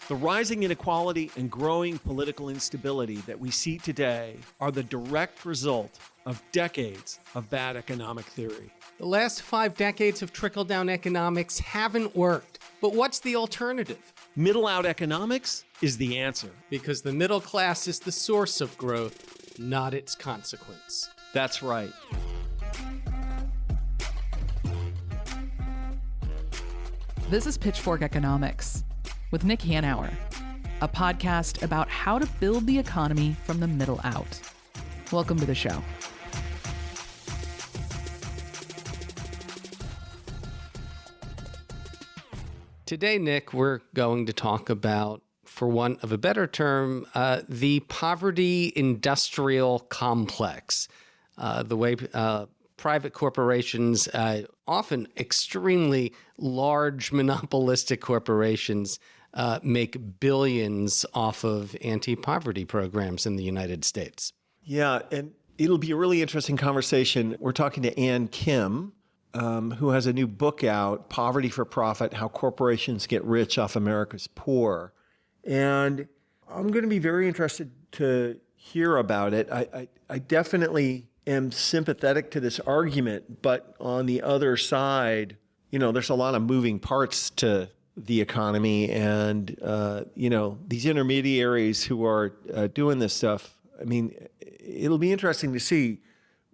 The rising inequality and growing political instability that we see today are the direct result of decades of bad economic theory. The last 5 decades of trickle-down economics haven't worked. But what's the alternative? Middle-out economics is the answer. Because the middle class is the source of growth, not its consequence. That's right. This is Pitchfork Economics with Nick Hanauer, a podcast about how to build the economy from the middle out. Welcome to the show. Today, Nick, we're going to talk about, for want of a better term, the poverty industrial complex, the way private corporations, often extremely large monopolistic corporations, make billions off of anti-poverty programs in the United States. Yeah, and it'll be a really interesting conversation. We're talking to Ann Kim, who has a new book out, Poverty for Profit, How Corporations Get Rich Off America's Poor. And I'm going to be very interested to hear about it. I definitely am sympathetic to this argument, but on the other side, there's a lot of moving parts to the economy, and these intermediaries who are doing this stuff. I mean, it'll be interesting to see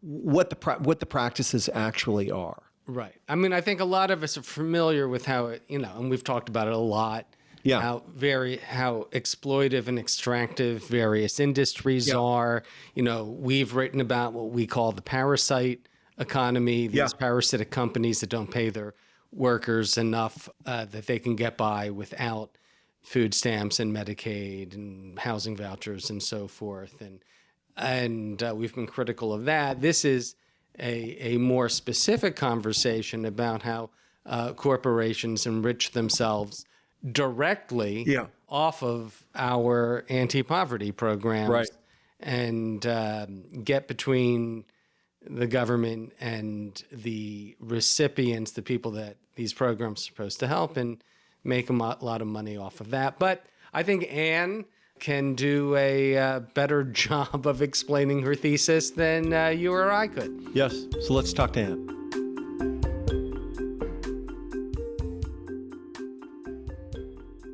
what the practices actually are. Right. I mean, I think a lot of us are familiar with how it, and we've talked about it a lot. Yeah. How exploitive and extractive various industries are. We've written about what we call the parasite economy, these parasitic companies that don't pay their workers enough that they can get by without food stamps and Medicaid and housing vouchers and so forth. And we've been critical of that. This is a more specific conversation about how corporations enrich themselves directly off of our anti-poverty programs, right, and get between the government and the recipients, the people that these programs are supposed to help, and make a lot of money off of that. But I think Anne can do a better job of explaining her thesis than you or I could. Yes, so let's talk to Anne.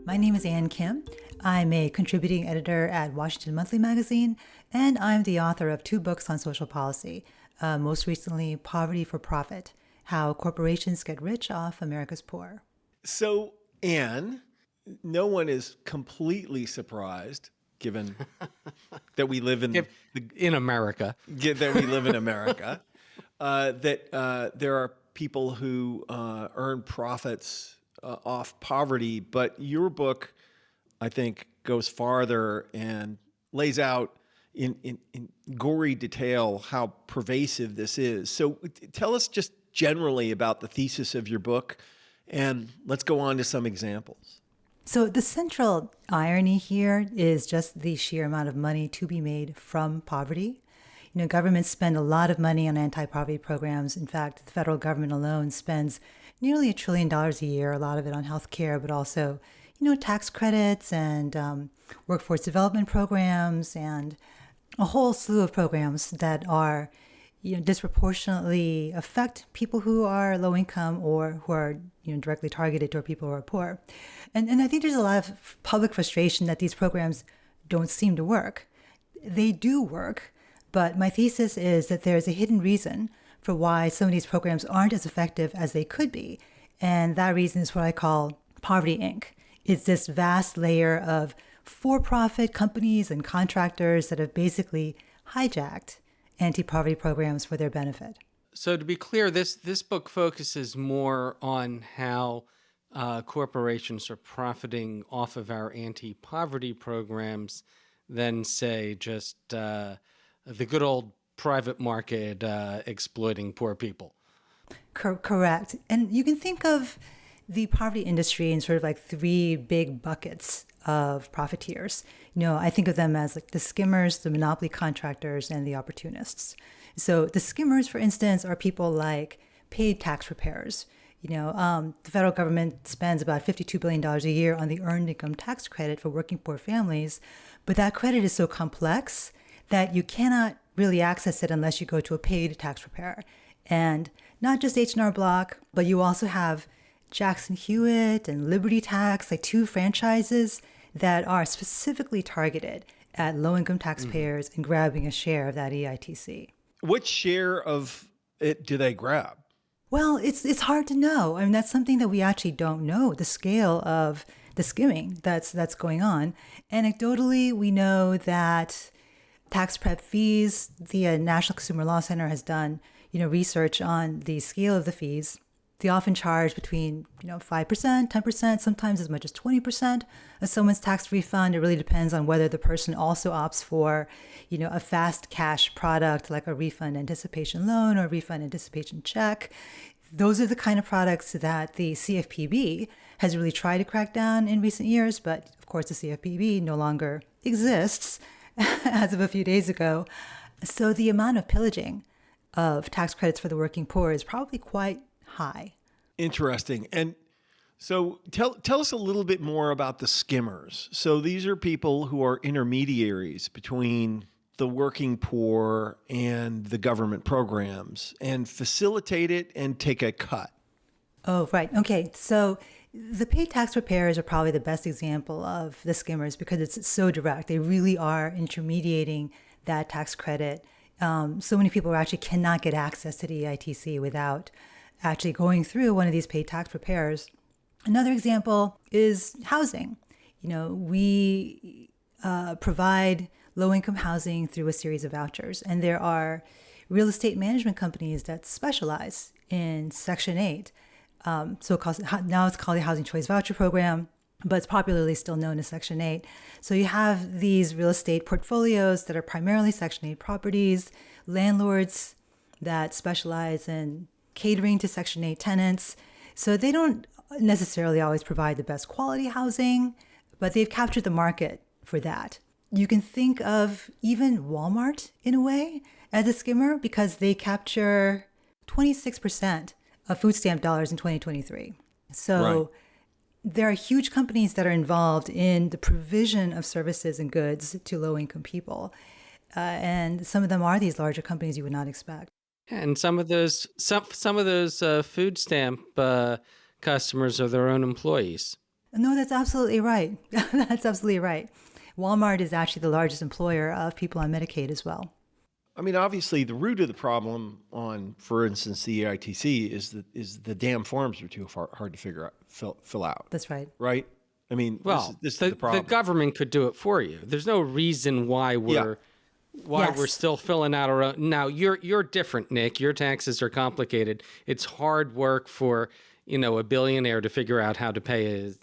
My name is Ann Kim. I'm a contributing editor at Washington Monthly Magazine, and I'm the author of 2 books on social policy. Most recently, Poverty for Profit, How Corporations Get Rich Off America's Poor. So, Anne, no one is completely surprised, given that we live in America, that we live in America, that there are people who earn profits off poverty. But your book, I think, goes farther and lays out in gory detail how pervasive this is. So tell us just generally about the thesis of your book, and let's go on to some examples. So the central irony here is just the sheer amount of money to be made from poverty. Governments spend a lot of money on anti-poverty programs. In fact, the federal government alone spends nearly $1 trillion a year, a lot of it on healthcare, but also, tax credits and workforce development programs and a whole slew of programs that are, disproportionately affect people who are low income or who are, directly targeted toward people who are poor. And I think there's a lot of public frustration that these programs don't seem to work. They do work, but my thesis is that there's a hidden reason for why some of these programs aren't as effective as they could be. And that reason is what I call Poverty Inc. It's this vast layer of for-profit companies and contractors that have basically hijacked anti-poverty programs for their benefit. So to be clear, this book focuses more on how corporations are profiting off of our anti-poverty programs than, say, just the good old private market exploiting poor people. Correct. And you can think of the poverty industry in sort of like 3 big buckets of profiteers. I think of them as like the skimmers, the monopoly contractors, and the opportunists. So the skimmers, for instance, are people like paid tax preparers. The federal government spends about $52 billion a year on the earned income tax credit for working poor families, but that credit is so complex that you cannot really access it unless you go to a paid tax preparer. And not just H&R Block, but you also have Jackson Hewitt and Liberty Tax, like two franchises that are specifically targeted at low-income taxpayers and grabbing a share of that EITC. Which share of it do they grab? Well, it's hard to know. I mean, that's something that we actually don't know, the scale of the skimming that's going on. Anecdotally, we know that tax prep fees, the National Consumer Law Center has done, research on the scale of the fees. They often charge between, 5%, 10%, sometimes as much as 20% of someone's tax refund. It really depends on whether the person also opts for, a fast cash product like a refund anticipation loan or a refund anticipation check. Those are the kind of products that the CFPB has really tried to crack down in recent years. But of course, the CFPB no longer exists as of a few days ago. So the amount of pillaging of tax credits for the working poor is probably quite high. Interesting. And so tell us a little bit more about the skimmers. So these are people who are intermediaries between the working poor and the government programs and facilitate it and take a cut. Oh, right. Okay. So the paid tax preparers are probably the best example of the skimmers because it's so direct. They really are intermediating that tax credit. So many people actually cannot get access to the EITC without actually going through one of these paid tax preparers. Another example is housing. We provide low-income housing through a series of vouchers, and there are real estate management companies that specialize in Section 8. Now it's called the Housing Choice Voucher Program, but it's popularly still known as Section 8. So you have these real estate portfolios that are primarily Section 8 properties, landlords that specialize in catering to Section 8 tenants. So they don't necessarily always provide the best quality housing, but they've captured the market for that. You can think of even Walmart, in a way, as a skimmer because they capture 26% of food stamp dollars in 2023. So Right. There are huge companies that are involved in the provision of services and goods to low-income people. And some of them are these larger companies you would not expect. And some of those food stamp customers are their own employees. No, that's absolutely right. That's absolutely right. Walmart is actually the largest employer of people on Medicaid as well. I mean, obviously, the root of the problem on, for instance, the EITC is the damn forms are too hard to fill out. That's right. Right? I mean, Well, this is the problem. the government could do it for you. There's no reason why we're Yes. still filling out our own. Now you're different, Nick. Your taxes are complicated. It's hard work for a billionaire to figure out how to pay as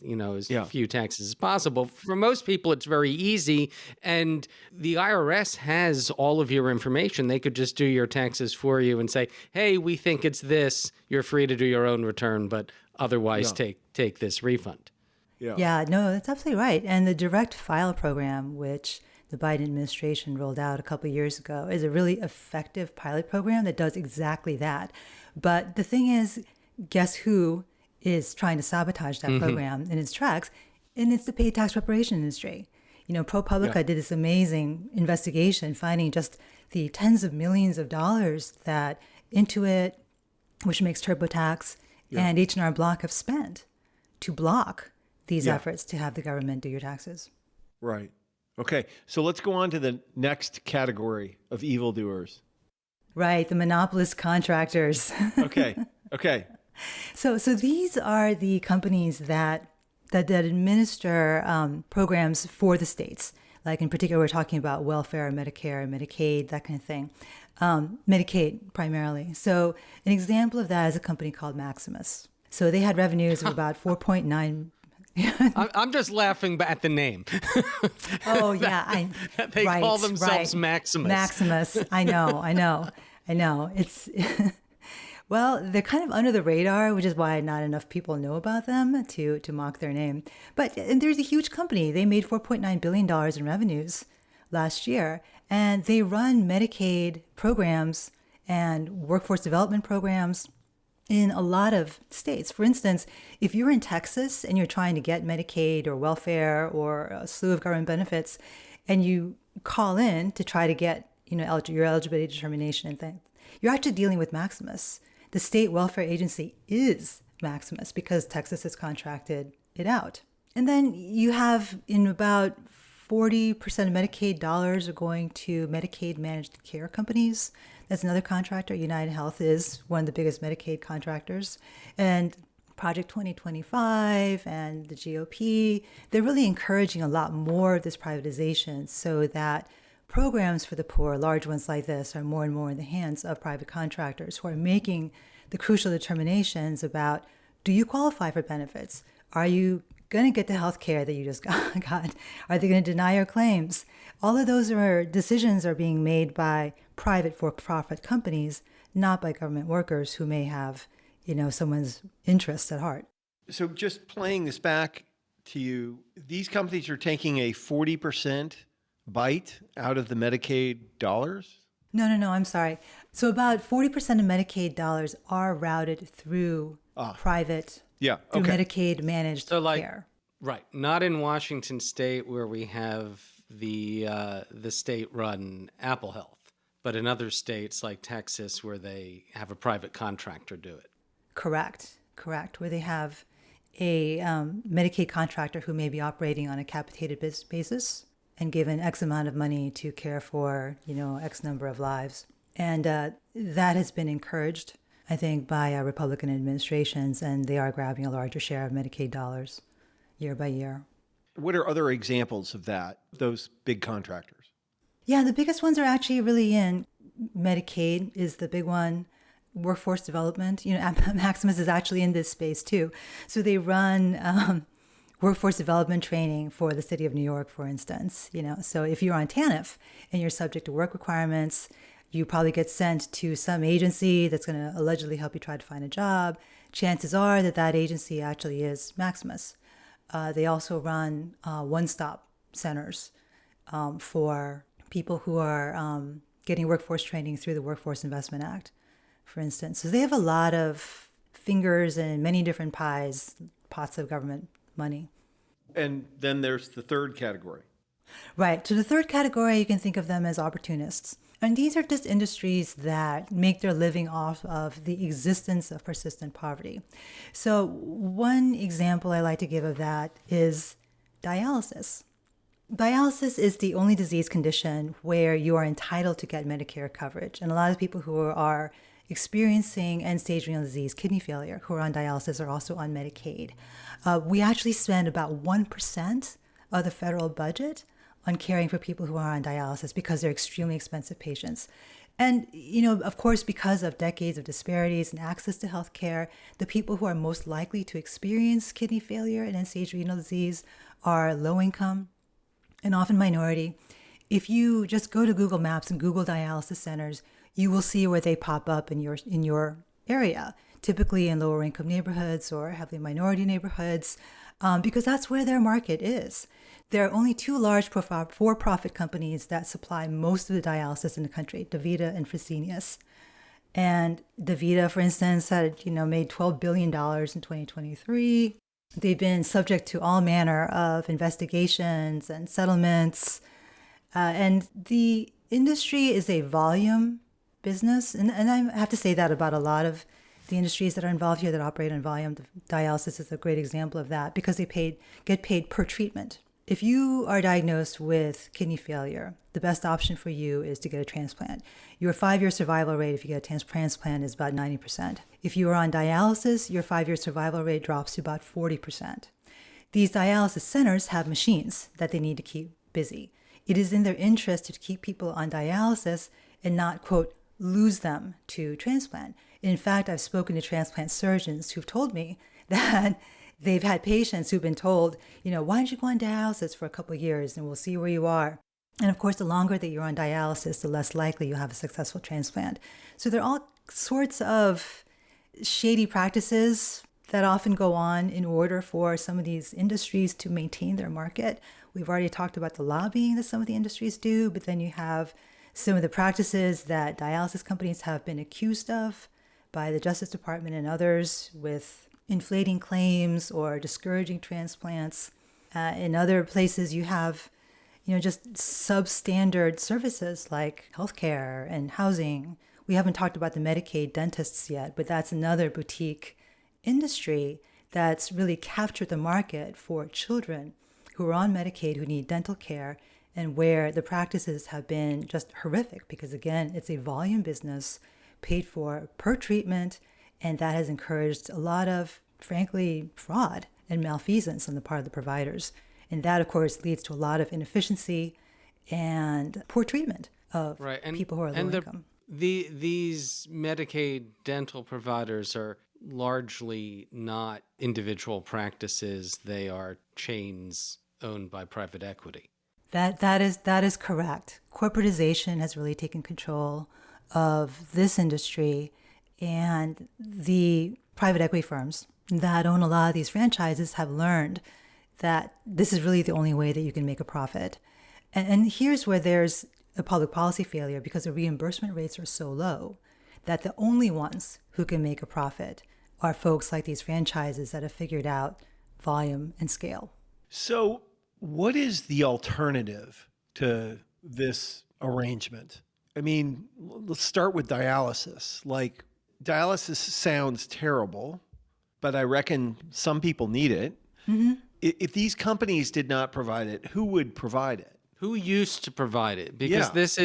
few taxes as possible. For most people, it's very easy, and the IRS has all of your information. They could just do your taxes for you and say, "Hey, we think it's this. You're free to do your own return, but otherwise take this refund." Yeah, no, that's absolutely right. And the direct file program, which the Biden administration rolled out a couple of years ago, is a really effective pilot program that does exactly that. But the thing is, guess who is trying to sabotage that program in its tracks? And it's the paid tax preparation industry. ProPublica did this amazing investigation, finding just the tens of millions of dollars that Intuit, which makes TurboTax, and H&R Block have spent to block these efforts to have the government do your taxes. Right. Okay. So let's go on to the next category of evildoers. Right. The monopolist contractors. Okay. So these are the companies that administer programs for the states. Like in particular, we're talking about welfare, Medicare, Medicaid, that kind of thing. Medicaid primarily. So an example of that is a company called Maximus. So they had revenues of about 4.9. I'm just laughing at the name. Oh yeah, They call themselves Maximus. Maximus. I know. It's well, they're kind of under the radar, which is why not enough people know about them to mock their name. And there's a huge company. They made $4.9 billion in revenues last year, and they run Medicaid programs and workforce development programs in a lot of states. For instance, if you're in Texas and you're trying to get Medicaid or welfare or a slew of government benefits, and you call in to try to get, your eligibility determination and things, you're actually dealing with Maximus. The state welfare agency is Maximus because Texas has contracted it out. And then you have in about 40% of Medicaid dollars are going to Medicaid managed care companies. That's another contractor. United Health is one of the biggest Medicaid contractors. And Project 2025 and the GOP, they're really encouraging a lot more of this privatization so that programs for the poor, large ones like this, are more and more in the hands of private contractors who are making the crucial determinations about, do you qualify for benefits? Are you going to get the health care that you just got? Are they going to deny your claims? All of those decisions are being made by private for-profit companies, not by government workers who may have, someone's interests at heart. So just playing this back to you, these companies are taking a 40% bite out of the Medicaid dollars? No, I'm sorry. So about 40% of Medicaid dollars are routed through private, through Medicaid managed care. Right. Not in Washington State where we have the state-run Apple Health, but in other states like Texas where they have a private contractor do it. Correct. Where they have a Medicaid contractor who may be operating on a capitated basis and given X amount of money to care for, X number of lives. And that has been encouraged, I think, by Republican administrations, and they are grabbing a larger share of Medicaid dollars year by year. What are other examples of that, those big contractors? Yeah, the biggest ones are actually really in Medicaid is the big one. Workforce development, Maximus is actually in this space too. So they run workforce development training for the city of New York, for instance. So if you're on TANF and you're subject to work requirements, you probably get sent to some agency that's going to allegedly help you try to find a job. Chances are that agency actually is Maximus. They also run one-stop centers for people who are getting workforce training through the Workforce Investment Act, for instance. So they have a lot of fingers in many different pots of government money. And then there's the third category. Right. So the third category, you can think of them as opportunists. And these are just industries that make their living off of the existence of persistent poverty. So one example I like to give of that is dialysis. Dialysis is the only disease condition where you are entitled to get Medicare coverage. And a lot of people who are experiencing end-stage renal disease, kidney failure, who are on dialysis are also on Medicaid. We actually spend about 1% of the federal budget on caring for people who are on dialysis because they're extremely expensive patients. And, of course, because of decades of disparities in access to health care, the people who are most likely to experience kidney failure and end-stage renal disease are low income and often minority. If you just go to Google Maps and Google dialysis centers, you will see where they pop up in your area, typically in lower income neighborhoods or heavily minority neighborhoods, because that's where their market is. There are only two large for-profit companies that supply most of the dialysis in the country, DaVita and Fresenius. And DaVita, for instance, had made $12 billion in 2023. They've been subject to all manner of investigations and settlements. And the industry is a volume business. And I have to say that about a lot of the industries that are involved here that operate on volume. Dialysis is a great example of that because they get paid per treatment. If you are diagnosed with kidney failure, the best option for you is to get a transplant. Your 5-year survival rate if you get a transplant is about 90%. If you are on dialysis, your 5-year survival rate drops to about 40%. These dialysis centers have machines that they need to keep busy. It is in their interest to keep people on dialysis and not, quote, lose them to transplant. In fact, I've spoken to transplant surgeons who've told me that they've had patients who've been told, why don't you go on dialysis for a couple of years and we'll see where you are. And of course, the longer that you're on dialysis, the less likely you'll have a successful transplant. So there are all sorts of shady practices that often go on in order for some of these industries to maintain their market. We've already talked about the lobbying that some of the industries do, but then you have some of the practices that dialysis companies have been accused of by the Justice Department and others with inflating claims or discouraging transplants. In other places, you have, just substandard services like healthcare and housing. We haven't talked about the Medicaid dentists yet, but that's another boutique industry that's really captured the market for children who are on Medicaid who need dental care, and where the practices have been just horrific because, again, it's a volume business paid for per treatment, and that has encouraged a lot of, frankly, fraud and malfeasance on the part of the providers. And that, of course, leads to a lot of inefficiency and poor treatment of people who are low income. These Medicaid dental providers are largely not individual practices. They are chains owned by private equity. That is correct. Corporatization has really taken control of this industry, and the private equity firms that own a lot of these franchises have learned that this is really the only way that you can make a profit. And here's where there's a public policy failure, because the reimbursement rates are so low that the only ones who can make a profit are folks like these franchises that have figured out volume and scale. So what is the alternative to this arrangement? I mean, let's start with dialysis. Like, dialysis sounds terrible, but I reckon some people need it. Mm-hmm. If these companies did not provide it, who would provide it? Who used to provide it? Because this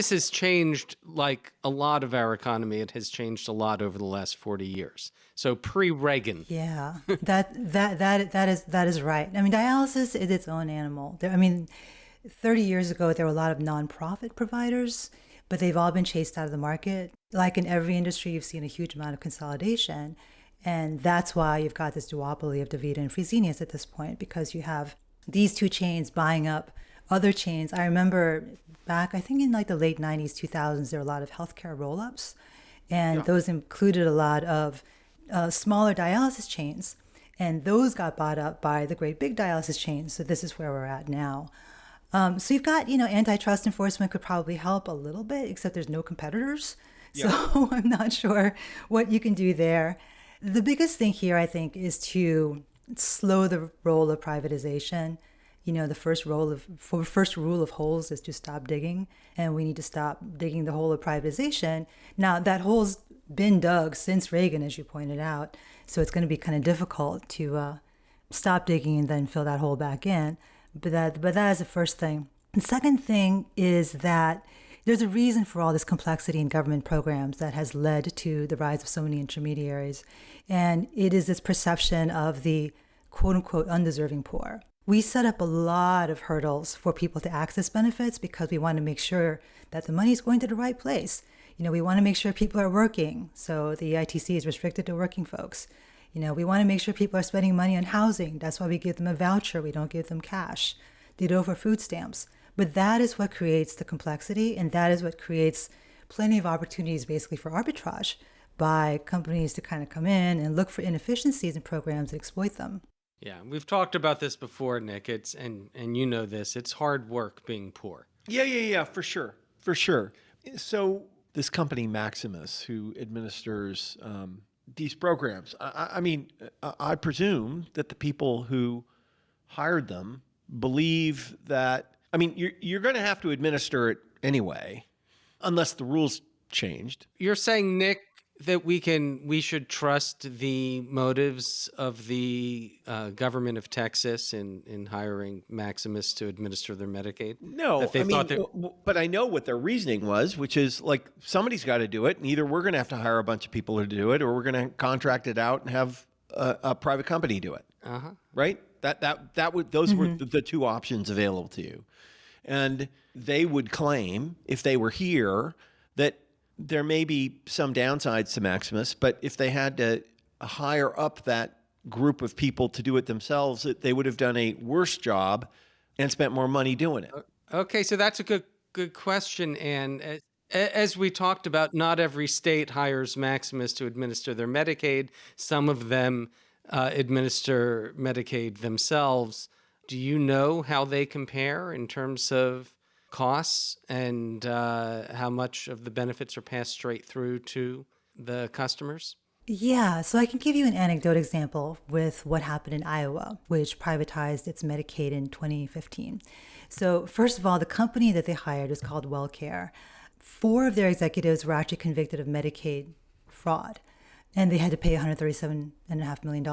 has changed, like a lot of our economy. It has changed a lot over the last 40 years. So pre-Reagan. Yeah, that is right. I mean, dialysis is its own animal. 30 years ago, there were a lot of nonprofit providers, but they've all been chased out of the market. Like in every industry, you've seen a huge amount of consolidation. And that's why you've got this duopoly of DaVita and Fresenius at this point, because you have these two chains buying up other chains. I remember back, I think in like the late 90s, 2000s, there were a lot of healthcare roll-ups. And those included a lot of smaller dialysis chains. And those got bought up by the great big dialysis chains. So this is where we're at now. So you've got, antitrust enforcement could probably help a little bit, except there's no competitors. Yeah. So I'm not sure what you can do there. The biggest thing here, I think, is to slow the roll of privatization. The first rule of holes is to stop digging, and we need to stop digging the hole of privatization. Now, that hole's been dug since Reagan, as you pointed out, so it's going to be kind of difficult to stop digging and then fill that hole back in. But that is the first thing. The second thing is that there's a reason for all this complexity in government programs that has led to the rise of so many intermediaries, and it is this perception of the quote-unquote undeserving poor. We set up a lot of hurdles for people to access benefits because we want to make sure that the money is going to the right place. We want to make sure people are working, so the EITC is restricted to working folks. We want to make sure people are spending money on housing. That's why we give them a voucher. We don't give them cash. They do it for food stamps. But that is what creates the complexity, and that is what creates plenty of opportunities basically for arbitrage by companies to kind of come in and look for inefficiencies in programs and exploit them. Yeah, we've talked about this before, Nick. And you know this. It's hard work being poor. Yeah, for sure. So this company, Maximus, who administers these programs, I presume that the people who hired them believe that, you're going to have to administer it anyway, unless the rules changed. You're saying, Nick, that we should trust the motives of the government of Texas in hiring Maximus to administer their Medicaid? No, but I know what their reasoning was, which is like, somebody's got to do it, and either we're going to have to hire a bunch of people to do it, or we're going to contract it out and have a private company do it. Uh-huh. Right? Those were the two options available to you. And they would claim, if they were here, that there may be some downsides to Maximus, but if they had to hire up that group of people to do it themselves, they would have done a worse job and spent more money doing it. Okay, so that's a good question. And as we talked about, not every state hires Maximus to administer their Medicaid. Some of them administer Medicaid themselves. Do you know how they compare in terms of costs and how much of the benefits are passed straight through to the customers? Yeah, so I can give you an anecdote example with what happened in Iowa, which privatized its Medicaid in 2015. So first of all, the company that they hired is called WellCare. 4 of their executives were actually convicted of Medicaid fraud, and they had to pay $137.5 million.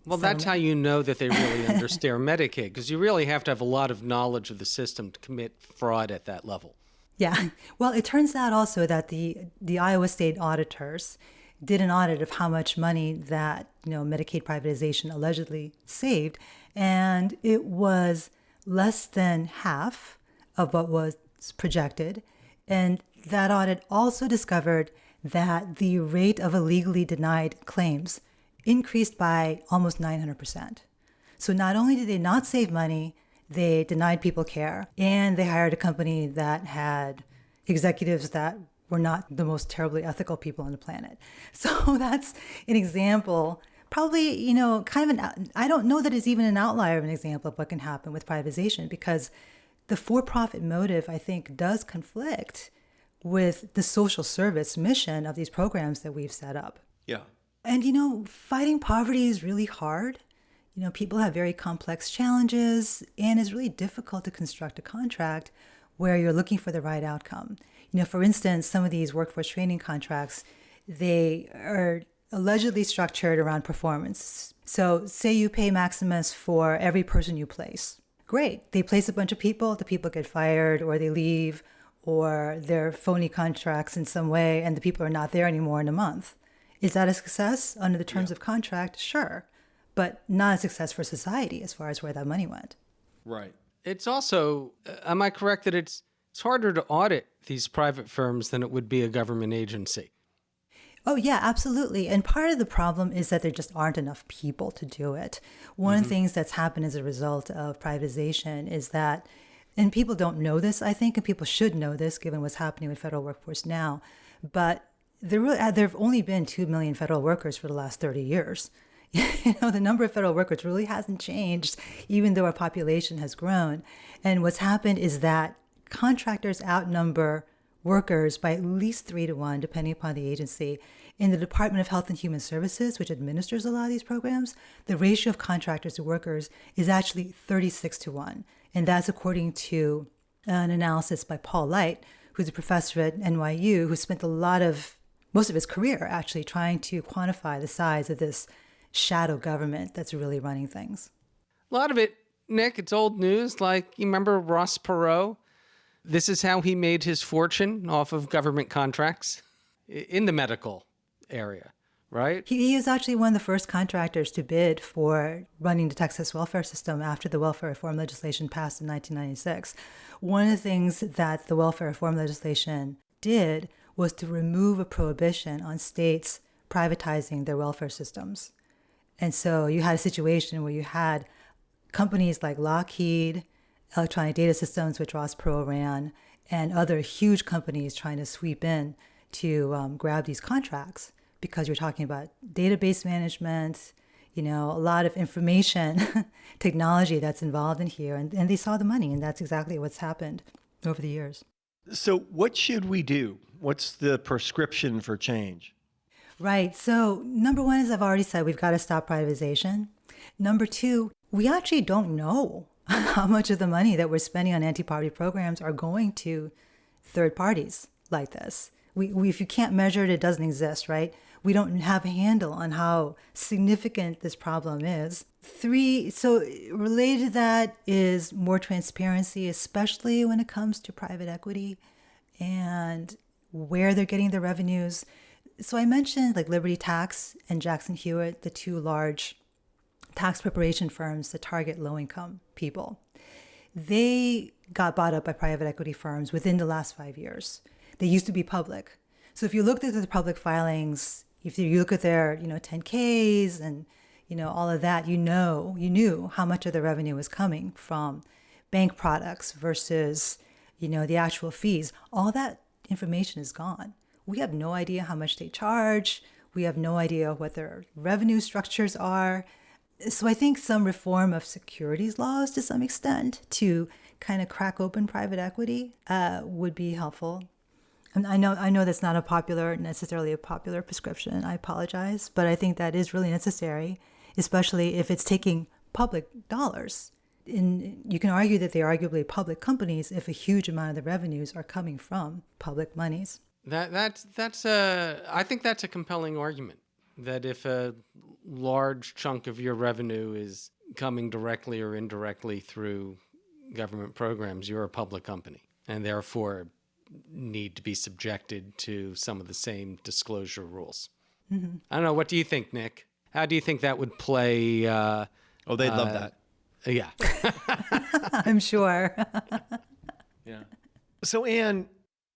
Well, that's how you know that they really understand Medicaid, because you really have to have a lot of knowledge of the system to commit fraud at that level. Yeah. Well, it turns out also that the Iowa state auditors did an audit of how much money that, Medicaid privatization allegedly saved, and it was less than half of what was projected. And that audit also discovered that the rate of illegally denied claims increased by almost 900%. So not only did they not save money, they denied people care, and they hired a company that had executives that were not the most terribly ethical people on the planet. So that's an example, probably, kind of I don't know that it's even an outlier of an example of what can happen with privatization, because the for-profit motive, I think, does conflict with the social service mission of these programs that we've set up. Yeah. And, fighting poverty is really hard. People have very complex challenges, and it's really difficult to construct a contract where you're looking for the right outcome. For instance, some of these workforce training contracts, they are allegedly structured around performance. So say you pay Maximus for every person you place. Great. They place a bunch of people, the people get fired or they leave, or they're phony contracts in some way, and the people are not there anymore in a month. Is that a success under the terms of contract? Sure. But not a success for society as far as where that money went. Right. It's also, am I correct that it's harder to audit these private firms than it would be a government agency? Oh, yeah, absolutely. And part of the problem is that there just aren't enough people to do it. One of the things that's happened as a result of privatization is that, and people don't know this, I think, and people should know this given what's happening with federal workforce now, but there have only been 2 million federal workers for the last 30 years. The number of federal workers really hasn't changed, even though our population has grown. And what's happened is that contractors outnumber workers by at least 3 to 1, depending upon the agency. In the Department of Health and Human Services, which administers a lot of these programs, the ratio of contractors to workers is actually 36 to 1. And that's according to an analysis by Paul Light, who's a professor at NYU, who spent most of his career actually trying to quantify the size of this shadow government that's really running things. A lot of it, Nick, it's old news. Like, you remember Ross Perot? This is how he made his fortune off of government contracts in the medical area, right? He was actually one of the first contractors to bid for running the Texas welfare system after the welfare reform legislation passed in 1996. One of the things that the welfare reform legislation did was to remove a prohibition on states privatizing their welfare systems. And so you had a situation where you had companies like Lockheed, Electronic Data Systems, which Ross Perot ran, and other huge companies trying to sweep in to grab these contracts, because you're talking about database management, a lot of information technology that's involved in here. And they saw the money, and that's exactly what's happened over the years. So what should we do? What's the prescription for change? Right. So number one, as I've already said, we've got to stop privatization. Number two, we actually don't know how much of the money that we're spending on anti-poverty programs are going to third parties like this. If you can't measure it, it doesn't exist, right? We don't have a handle on how significant this problem is. 3, so related to that is more transparency, especially when it comes to private equity and where they're getting their revenues. So I mentioned like Liberty Tax and Jackson Hewitt, the 2 large tax preparation firms that target low-income people. They got bought up by private equity firms within the last 5 years. They used to be public. So if you looked at the public filings, if you look at their 10Ks and all of that, you knew how much of the revenue was coming from bank products versus the actual fees. All that information is gone. We have no idea how much they charge. We have no idea what their revenue structures are. So I think some reform of securities laws to some extent to kind of crack open private equity would be helpful. And I know that's not necessarily a popular prescription. I apologize, but I think that is really necessary, especially if it's taking public dollars. And you can argue that they're arguably public companies if a huge amount of the revenues are coming from public monies. I think that's a compelling argument, that if a large chunk of your revenue is coming directly or indirectly through government programs, you're a public company, and therefore need to be subjected to some of the same disclosure rules. Mm-hmm. I don't know. What do you think, Nick? How do you think that would play? They'd love that. Yeah. I'm sure. Yeah. So, Anne,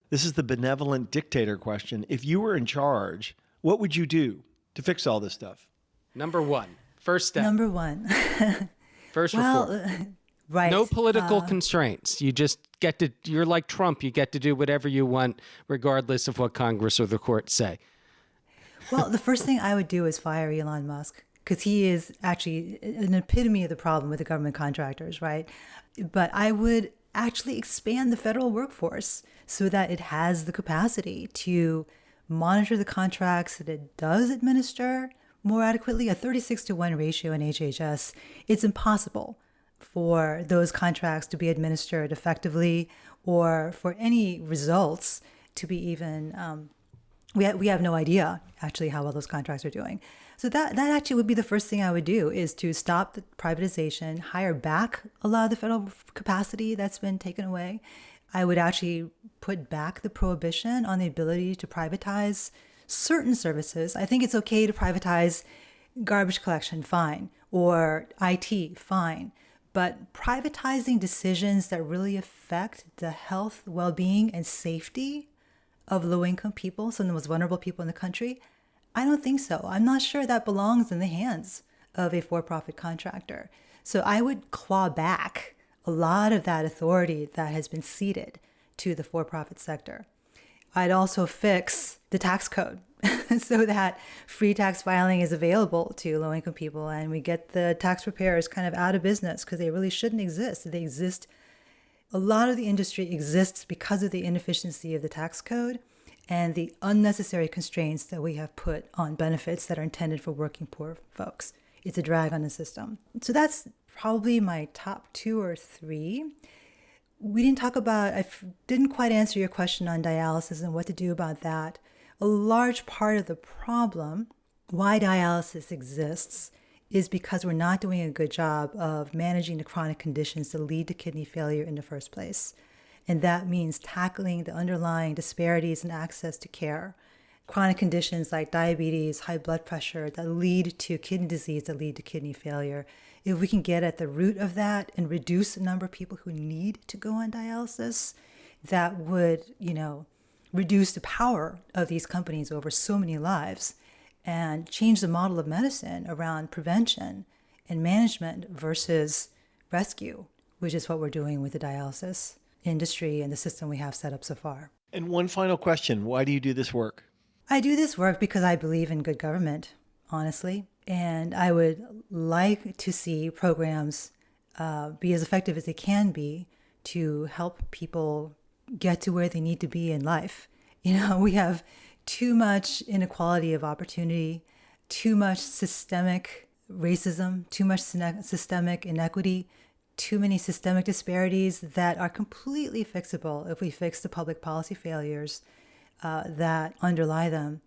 this is the benevolent dictator question. If you were in charge, what would you do to fix all this stuff? Number one. First step. Number one. First reform. Right. No political constraints. You're like Trump. You get to do whatever you want, regardless of what Congress or the courts say. Well, the first thing I would do is fire Elon Musk, because he is actually an epitome of the problem with the government contractors, right? But I would actually expand the federal workforce so that it has the capacity to monitor the contracts that it does administer more adequately. A 36-to-1 ratio in HHS, it's impossible for those contracts to be administered effectively, or for any results to be even, we have no idea actually how well those contracts are doing. So that actually would be the first thing I would do, is to stop the privatization, hire back a lot of the federal capacity that's been taken away. I would actually put back the prohibition on the ability to privatize certain services. I think it's okay to privatize garbage collection, fine, or IT, fine. But privatizing decisions that really affect the health, well-being, and safety of low-income people, some of the most vulnerable people in the country, I don't think so. I'm not sure that belongs in the hands of a for-profit contractor. So I would claw back a lot of that authority that has been ceded to the for-profit sector. I'd also fix the tax code so that free tax filing is available to low-income people, and we get the tax preparers kind of out of business, because they really shouldn't exist. They exist. A lot of the industry exists because of the inefficiency of the tax code and the unnecessary constraints that we have put on benefits that are intended for working poor folks. It's a drag on the system. So that's probably my top 2 or 3. We didn't talk about, I didn't quite answer your question on dialysis and what to do about that. A large part of the problem, why dialysis exists, is because we're not doing a good job of managing the chronic conditions that lead to kidney failure in the first place. And that means tackling the underlying disparities in access to care. Chronic conditions like diabetes, high blood pressure that lead to kidney disease, that lead to kidney failure. If we can get at the root of that and reduce the number of people who need to go on dialysis, that would, reduce the power of these companies over so many lives and change the model of medicine around prevention and management versus rescue, which is what we're doing with the dialysis industry and the system we have set up so far. And one final question. Why do you do this work? I do this work because I believe in good government, honestly. And I would like to see programs be as effective as they can be to help people get to where they need to be in life. We have too much inequality of opportunity, too much systemic racism, too much systemic inequity, too many systemic disparities that are completely fixable if we fix the public policy failures that underlie them.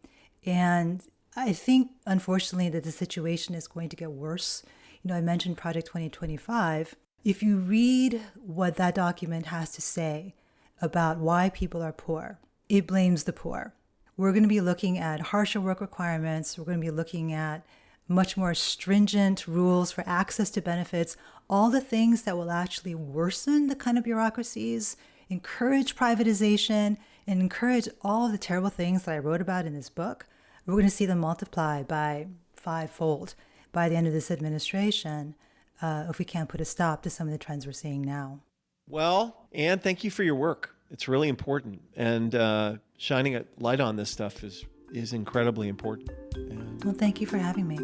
And I think, unfortunately, that the situation is going to get worse. I mentioned Project 2025. If you read what that document has to say about why people are poor, it blames the poor. We're going to be looking at harsher work requirements. We're going to be looking at much more stringent rules for access to benefits, all the things that will actually worsen the kind of bureaucracies, encourage privatization, and encourage all of the terrible things that I wrote about in this book. We're going to see them multiply by 5-fold by the end of this administration if we can't put a stop to some of the trends we're seeing now. Well, Anne, thank you for your work. It's really important. And shining a light on this stuff is incredibly important. And well, thank you for having me.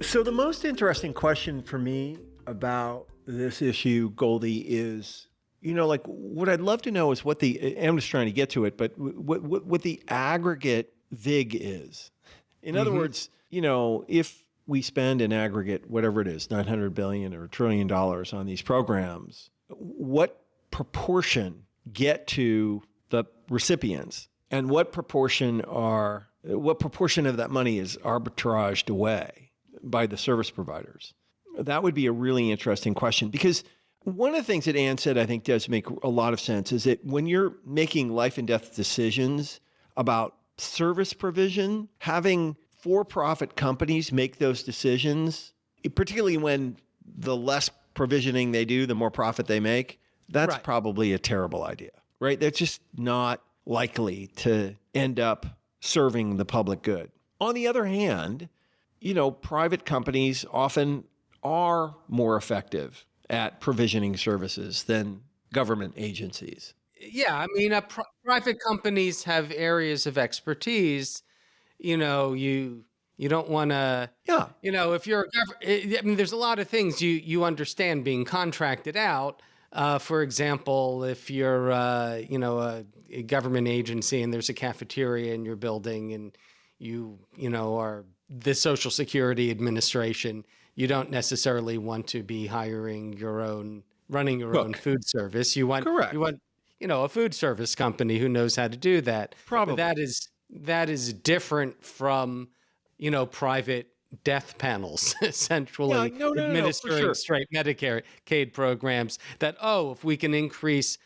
So the most interesting question for me about this issue, Goldy, is, like what I'd love to know is what I'm just trying to get to it, but what the aggregate VIG is. In other words, if we spend in aggregate, whatever it is, $900 billion or $1 trillion on these programs, what proportion get to the recipients, and what proportion of that money is arbitraged away by the service providers? That would be a really interesting question, because one of the things that Ann said, I think, does make a lot of sense, is that when you're making life and death decisions about service provision, having for-profit companies make those decisions, particularly when the less provisioning they do, the more profit they make, that's probably a terrible idea, right? That's just not likely to end up serving the public good. On the other hand, private companies often are more effective at provisioning services than government agencies. Yeah, I mean, private companies have areas of expertise. You don't want to. Yeah. If you're, there's a lot of things you understand being contracted out. For example, if you're, a government agency and there's a cafeteria in your building, and you are the Social Security Administration, you don't necessarily want to be running your own food service. You want a food service company who knows how to do that. Probably. But that is different from, private death panels essentially administering straight Medicaid programs that, if we can increase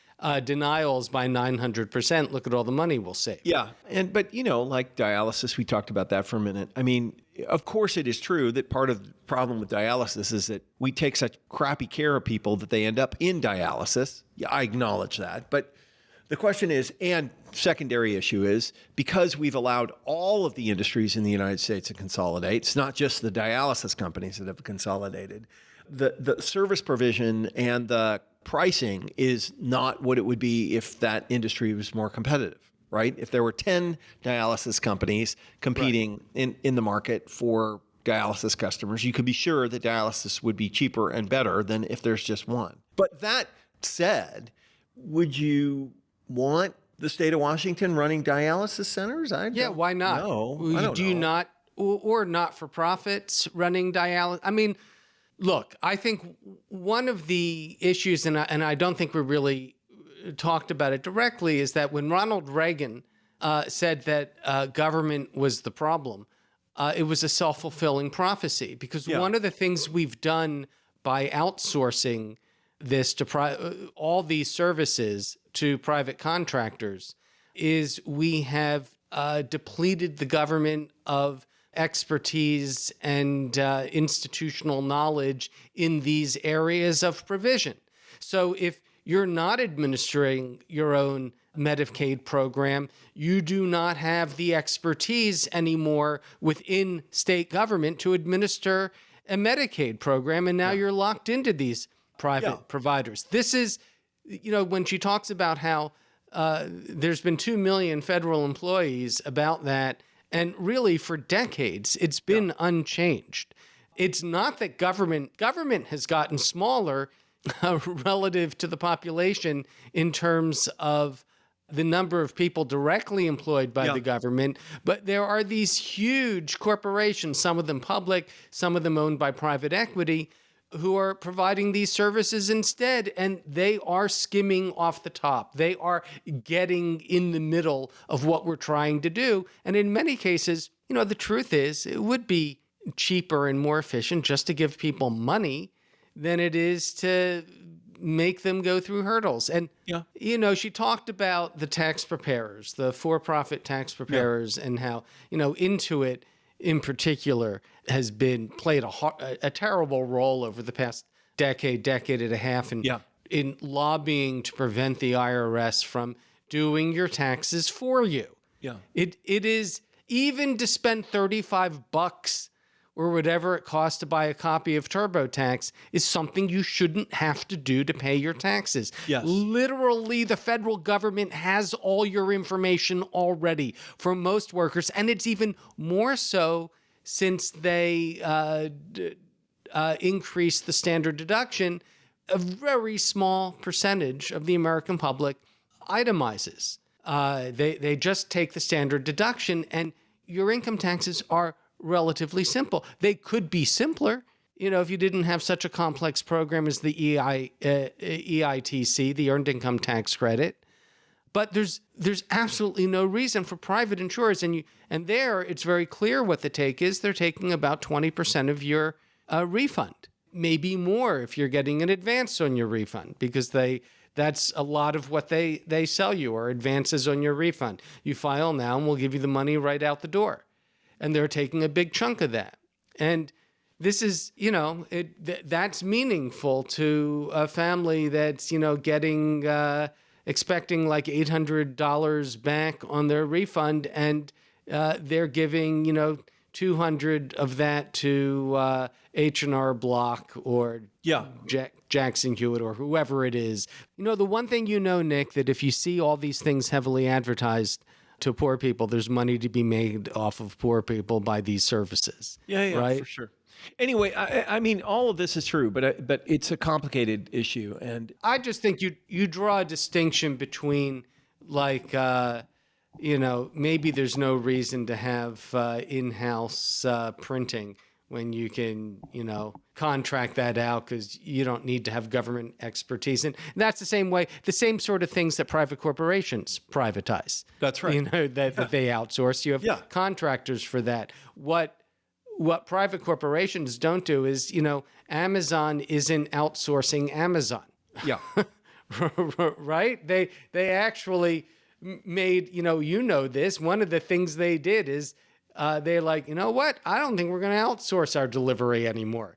denials by 900%, look at all the money we'll save. Yeah. But like dialysis, we talked about that for a minute. I mean, of course it is true that part of the problem with dialysis is that we take such crappy care of people that they end up in dialysis. Yeah, I acknowledge that. But the question is, and secondary issue is, because we've allowed all of the industries in the United States to consolidate, it's not just the dialysis companies that have consolidated, the service provision and the pricing is not what it would be if that industry was more competitive, right? If there were 10 dialysis companies competing in the market for dialysis customers, you could be sure that dialysis would be cheaper and better than if there's just one. But that said, would you want the state of Washington running dialysis centers? Why not? No, do you not, or not-for-profits running dialysis? I mean, look, I think one of the issues, and I don't think we really talked about it directly, is that when Ronald Reagan said that government was the problem, it was a self-fulfilling prophecy, because one of the things we've done by outsourcing this to all these services to private contractors is we have depleted the government of expertise and institutional knowledge in these areas of provision. So if you're not administering your own Medicaid program, you do not have the expertise anymore within state government to administer a Medicaid program, and now you're locked into these private providers. This is, when she talks about how there's been 2 million federal employees, about that, and really for decades, it's been unchanged. It's not that government has gotten smaller relative to the population in terms of the number of people directly employed by the government, but there are these huge corporations, some of them public, some of them owned by private equity, who are providing these services instead, and they are skimming off the top. They are getting in the middle of what we're trying to do. And in many cases, the truth is, it would be cheaper and more efficient just to give people money than it is to make them go through hurdles. And, she talked about the tax preparers, the for-profit tax preparers, and how, Intuit in particular has played a terrible role over the past decade and a half in lobbying to prevent the IRS from doing your taxes for you. Yeah. It is, even to spend $35 or whatever it costs to buy a copy of TurboTax, is something you shouldn't have to do to pay your taxes. Yes. Literally, the federal government has all your information already for most workers, and it's even more so since they increased the standard deduction. a very small percentage of the American public itemizes. They just take the standard deduction, and your income taxes are relatively simple. They could be simpler, if you didn't have such a complex program as the EITC, the Earned Income Tax Credit. But there's absolutely no reason for private insurers, and there it's very clear what the take is. They're taking about 20% of your refund, maybe more if you're getting an advance on your refund, because that's a lot of what they sell you, are advances on your refund. You file now, and we'll give you the money right out the door, and they're taking a big chunk of that. And this is, that's meaningful to a family that's, getting expecting like $800 back on their refund, and they're giving, $200 of that to H&R Block or Jackson Hewitt or whoever it is. The one thing Nick, that if you see all these things heavily advertised to poor people, there's money to be made off of poor people by these services. Yeah, right? For sure. Anyway, I mean, all of this is true, but it's a complicated issue, and I just think you draw a distinction between, like, maybe there's no reason to have in-house printing when you can, contract that out because you don't need to have government expertise, and that's the same sort of things that private corporations privatize. That's right. That they outsource. You have contractors for that. What private corporations don't do is, Amazon isn't outsourcing Amazon. Yeah. Right? They actually made, this. One of the things they did is they're like, you know what? I don't think we're going to outsource our delivery anymore.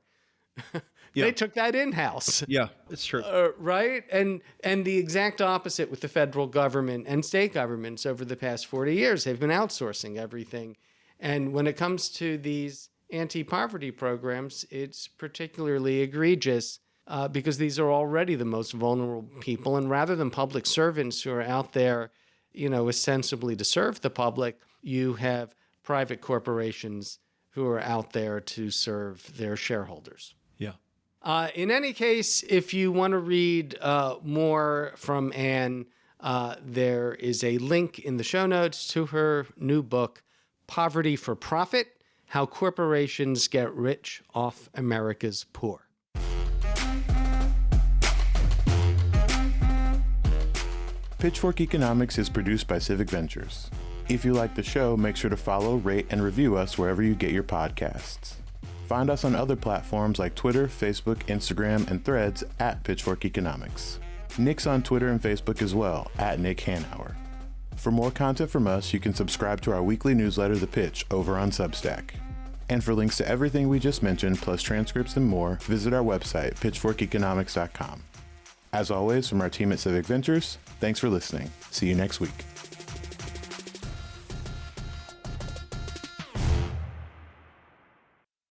They took that in-house. Yeah, it's true. Right? And the exact opposite with the federal government and state governments over the past 40 years. They've been outsourcing everything. And when it comes to these anti-poverty programs, it's particularly egregious because these are already the most vulnerable people. And rather than public servants who are out there, ostensibly to serve the public, you have private corporations who are out there to serve their shareholders. Yeah. In any case, if you want to read more from Anne, there is a link in the show notes to her new book, Poverty for Profit: How Corporations Get Rich Off America's Poor. Pitchfork Economics is produced by Civic Ventures. If you like the show, make sure to follow, rate, and review us wherever you get your podcasts. Find us on other platforms like Twitter, Facebook, Instagram, and Threads at Pitchfork Economics. Nick's on Twitter and Facebook as well, at Nick Hanauer. For more content from us, you can subscribe to our weekly newsletter, The Pitch, over on Substack. And for links to everything we just mentioned, plus transcripts and more, visit our website, pitchforkeconomics.com. As always, from our team at Civic Ventures, thanks for listening. See you next week.